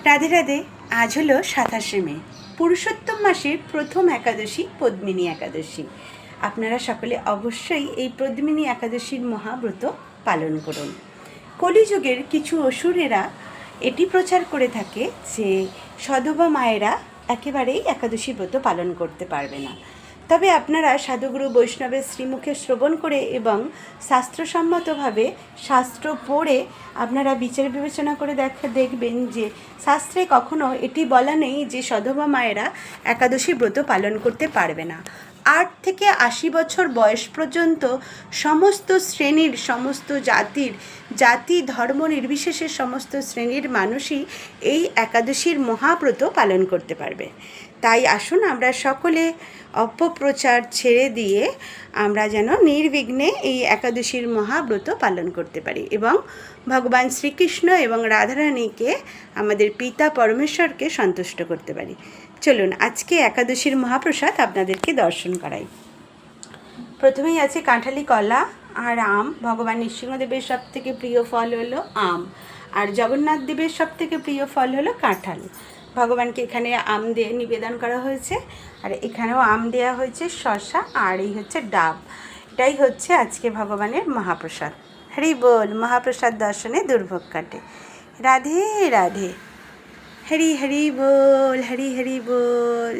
রাধে রাধে। আজ হলো 27শে মে, পুরুষোত্তম মাসের প্রথম একাদশী পদ্মিনী একাদশী। আপনারা সকলে অবশ্যই এই পদ্মিনী একাদশীর মহাব্রত পালন করুন। কলিযুগের কিছু অসুরেরা এটি প্রচার করে থাকে যে সধবা মায়েরা একেবারেই একাদশী ব্রত পালন করতে পারবে না। তবে আপনারা সাধুগুরু বৈষ্ণবের শ্রীমুখে শ্রবণ করে এবং শাস্ত্রসম্মতভাবে শাস্ত্র পড়ে আপনারা বিচার বিবেচনা করে দেখবেন যে শাস্ত্রে কখনো এটি বলা নেই যে সধবা মায়েরা একাদশী ব্রত পালন করতে পারবে না। 8 থেকে 80 বছর বয়স পর্যন্ত সমস্ত শ্রেণীর, সমস্ত জাতি ধর্ম নির্বিশেষে সমস্ত শ্রেণীর মানুষই এই একাদশীর মহাব্রত পালন করতে পারবে। তাই আসুন আমরা সকলে অপপ্রচার ছেড়ে দিয়ে আমরা যেন নির্বিঘ্নে এই একাদশীর মহাব্রত পালন করতে পারি এবং ভগবান শ্রীকৃষ্ণ এবং রাধারানীকে, আমাদের পিতা পরমেশ্বরকে সন্তুষ্ট করতে পারি। চলুন আজকে একাদশীর মহাপ্রসাদ আপনাদেরকে দর্শন করাই। প্রথমেই আছে কাঁঠালি কলা আর আম। ভগবান নৃসিংহদেবের সবথেকে প্রিয় ফল হলো আম, আর জগন্নাথ দেবের সবথেকে প্রিয় ফল হলো কাঁঠাল। ভগবানকে এখানে আম দিয়ে নিবেদন করা হয়েছে, আর এখানেও আম দেওয়া হয়েছে, শসা, আর এই হচ্ছে ডাব। এটাই হচ্ছে আজকে ভগবানের মহাপ্রসাদ। হরি বল। মহাপ্রসাদ দর্শনে দুর্ভোগ কাটে। রাধে রাধে। হরি হরি বল, হরি হরি বল।